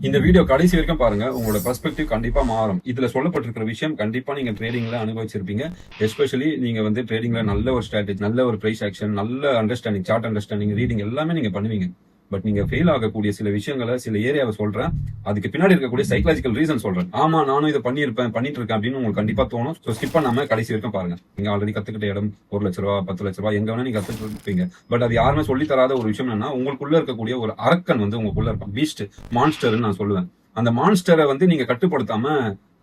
இந்த வீடியோ கடைசி வரைக்கும் பாருங்க. உங்களோட பெர்ஸ்பெக்டிவ் கண்டிப்பா மாறும். இதுல சொல்லப்பட்டிருக்கிற விஷயம் கண்டிப்பா நீங்க ட்ரேடிங்ல அனுபவிச்சிருப்பீங்க. எஸ்பெஷலி நீங்க வந்து ட்ரேடிங்ல நல்ல ஒரு ஸ்ட்ராட்டஜி, நல்ல ஒரு பிரைஸ் ஆக்ஷன், நல்ல அண்டர்ஸ்டாண்டிங், சார்ட் அண்டர்ஸ்டாண்டிங், ரீடிங் எல்லாமே நீங்க பண்ணுவீங்க. பட் நீங்க ஃபெயில் ஆகக்கூடிய சில விஷயங்களை, சில ஏரியாவை சொல்றேன். அதுக்கு பின்னாடி இருக்கக்கூடிய சைக்காலஜிக்கல் ரீசன் சொல்றேன். ஆமா, நானும் இதை பண்ணிட்டு இருக்கேன் அப்படின்னு உங்களுக்கு கண்டிப்பா தோணும். ஸோ ஸ்கிப் பண்ணாம கடைசி வரைக்கும் பாருங்க. நீங்க ஆல்ரெடி கத்துக்கிட்ட இடம் 1 லட்ச ரூபா, 10 லட்ச ரூபா எங்க வேணா நீங்க கத்துட்டு இருப்பீங்க. பட் அது யாருமே சொல்லி தராத ஒரு விஷயம் என்னன்னா, உங்களுக்குள்ள இருக்கக்கூடிய ஒரு அரக்கன் வந்து உங்களுக்குள்ள இருப்பான். பீஸ்ட், மான்ஸ்டர்னு நான் சொல்லுவேன். அந்த மான்ஸ்டரை வந்து நீங்க கட்டுப்படுத்தாம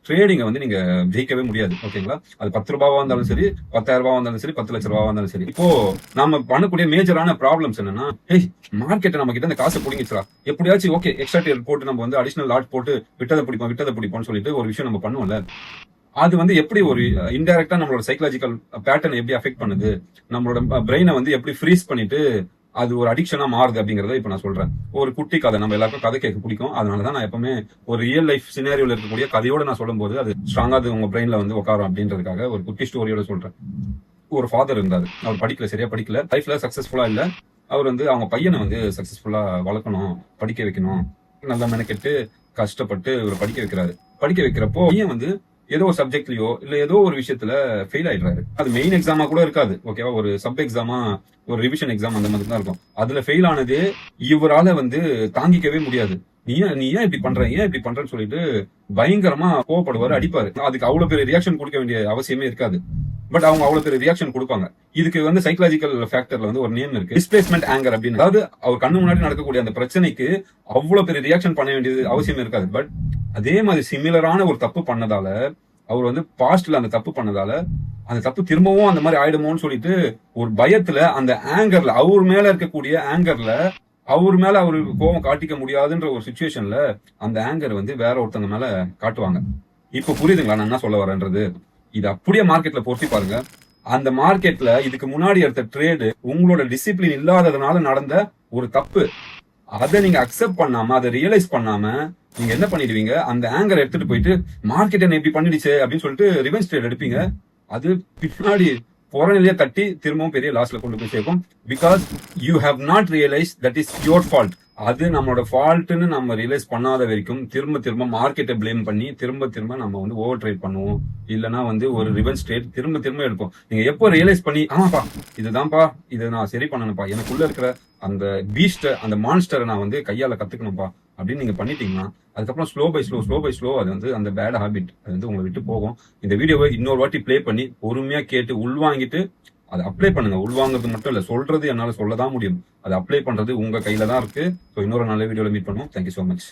ட்ரேடிங்க வந்து நீங்க ஜெயிக்கவே முடியாது. ஓகேங்களா? அது 10 ரூபாவா இருந்தாலும் சரி, 10,000 ரூபாவா இருந்தாலும் சரி, 10 லட்ச ரூபாவா இருந்தாலும் சரி. இப்போ நாம பண்ணக்கூடிய மேஜரான ப்ராப்ளம்ஸ் என்னன்னா, மார்க்கெட் நம்ம கிட்ட இந்த காசை புடிங்கிச்சுரா, எப்படியாச்சும் ஓகே எக்ஸ்ட்ரா ட்ரேட் போட்டு நம்ம வந்து அடிஷனல் லாட் போட்டு விட்டதை பிடிப்போம்னு சொல்லிட்டு ஒரு விஷயம் நம்ம பண்ணுவோம்ல. அது வந்து எப்படி ஒரு இன்டைரக்டா நம்மளோட சைக்காலஜிக்கல் பேட்டர்ன் எப்படி அஃபெக்ட் பண்ணுது, நம்மளோட பிரெயினை வந்து எப்படி ஃப்ரீஸ் பண்ணிட்டு அது ஒரு அடிக்ஷனா மாறுது அப்படிங்கறத இப்ப நான் சொல்றேன். ஒரு குட்டி கதை, நம்ம எல்லாருக்கும் கதை கேட்க பிடிக்கும். அதனாலதான் நான் எப்பவுமே ஒரு ரியல் லைஃப் சினாரியோல இருக்கக்கூடிய கதையோட நான் சொல்லும் போது அது ஸ்ட்ராங்கா அது உங்க பிரெயின்ல வந்து உட்காரும் அப்படின்றதுக்காக ஒரு குட்டி ஸ்டோரியோட சொல்றேன். ஒரு ஃபாதர் இருந்தாரு. அவர் சரியா படிக்கல, லைஃப்ல சக்சஸ்ஃபுல்லா இல்ல. அவர் வந்து அவங்க பையனை வந்து சக்சஸ்ஃபுல்லா வளர்க்கணும், படிக்க வைக்கணும், நல்லா மெனக்கெட்டு கஷ்டப்பட்டு இவர் படிக்க வைக்கிறாரு. படிக்க வைக்கிறப்போ பையன் வந்து ஏதோ ஒரு சப்ஜெக்ட்லயோ இல்ல ஏதோ ஒரு விஷயத்துல ஃபெயில் ஆயிடுறாரு. அது மெயின் எக்ஸாமா கூட இருக்காது. ஓகேவா? ஒரு சப் எக்ஸாமா, ஒரு ரிவிஷன் எக்ஸாம் அந்த மாதிரி தான் இருக்கும். அதுல ஃபெயில் ஆனது இவரால வந்து தாங்கிக்கவே முடியாது. நீ ஏன் இப்படி பண்றன்னு சொல்லிட்டு பயங்கரமா கோவப்படுவாரு, அடிப்பாரு. அதுக்கு அவ்வளவு பெரிய ரியாக்ஷன் கொடுக்க வேண்டிய அவசியமே இருக்காது. பட் அவங்க அவ்வளவு பெரிய ரியாக்ஷன் கொடுப்பாங்க. இதுக்கு வந்து சைக்காலஜிக்கல் ஃபேக்டர்ல வந்து ஒரு நேம் இருக்கு, டிஸ்பிளேஸ்மெண்ட் ஆங்கர் அப்படின்னு. அதாவது அவர் கண்ணு முன்னாடி நடக்கக்கூடிய அந்த பிரச்சனைக்கு அவ்வளவு பெரிய ரியாக்ஷன் பண்ண வேண்டியது அவசியம் இருக்காது. பட் அதே மாதிரி சிமிலரான ஒரு தப்பு பண்ணதால, அவர் வந்து பாஸ்ட்ல அந்த தப்பு பண்ணதால, அந்த தப்பு திரும்பவும் அந்த மாதிரி ஆயிடுமோன்னு சொல்லிட்டு ஒரு பயத்துல, அந்த ஆங்கர்ல, அவர் மேல இருக்கக்கூடிய ஆங்கர்ல, அவர் மேல அவருக்கு கோபம் காட்டிக்க முடியாதுன்ற ஒரு சுச்சுவேஷன்ல அந்த ஆங்கர் வந்து வேற ஒருத்தங்க மேல காட்டுவாங்க. இப்ப புரியுதுங்களா நான் என்ன சொல்ல வரேன்றது? இது அப்படியே மார்க்கெட்ல பொருத்தி பாருங்க. அந்த மார்க்கெட்ல இதுக்கு முன்னாடி எடுத்த ட்ரேடு உங்களோட டிசிப்ளின் இல்லாததுனால நடந்த ஒரு தப்பு. அதை நீங்க அக்செப்ட் பண்ணாம, அதை ரியலைஸ் பண்ணாம நீங்க என்ன பண்ணிடுவீங்க, அந்த ஆங்கர் எடுத்துட்டு போயிட்டு மார்க்கெட் என்ன இப்படி பண்ணிடுச்சு அப்படின்னு சொல்லிட்டு ரிவெஞ்ச் ட்ரேட் எடுப்பீங்க. அது பின்னாடி புறநிலையே தட்டி திரும்பவும் பெரிய லாஸ்ல கொண்டு போய் சேர்க்கும். Because you have not realise that is your fault. அது நம்மளோட ஃபால்ட்னு நம்ம ரியலைஸ் பண்ணாத வரைக்கும் திரும்ப மார்க்கெட்டை பிளேம் பண்ணி திரும்ப நம்ம வந்து ஓவர் ட்ரேட் பண்ணுவோம். இல்லைன்னா வந்து ஒரு ரிவெஞ்ச் ட்ரேட் திரும்ப எடுப்போம். நீங்க எப்போ ரியலைஸ் பண்ணி ஆமாப்பா இதுதான்ப்பா, இதை நான் சரி பண்ணணும்ப்பா, எனக்குள்ள இருக்கிற அந்த பீஸ்ட், அந்த மான்ஸ்டரை நான் வந்து கையால கத்துக்கணும்ப்பா அப்படின்னு நீங்க பண்ணிட்டீங்கன்னா, அதுக்கப்புறம் ஸ்லோ பை ஸ்லோ அது வந்து அந்த பேட் ஹாபிட் அது வந்து உங்களை விட்டு போகும். இந்த வீடியோவை இன்னொரு வாட்டி பிளே பண்ணி பொறுமையா கேட்டு உள்வாங்கிட்டு அதை அப்ளை பண்ணுங்க. உள்வாங்கிறது மட்டும் இல்ல, சொல்றது என்னால சொல்லதான் முடியும். அதை அப்ளை பண்றது உங்க கையில தான் இருக்கு. ஸோ இன்னொரு நல்ல வீடியோல மீட் பண்ணுவோம். Thank you so much.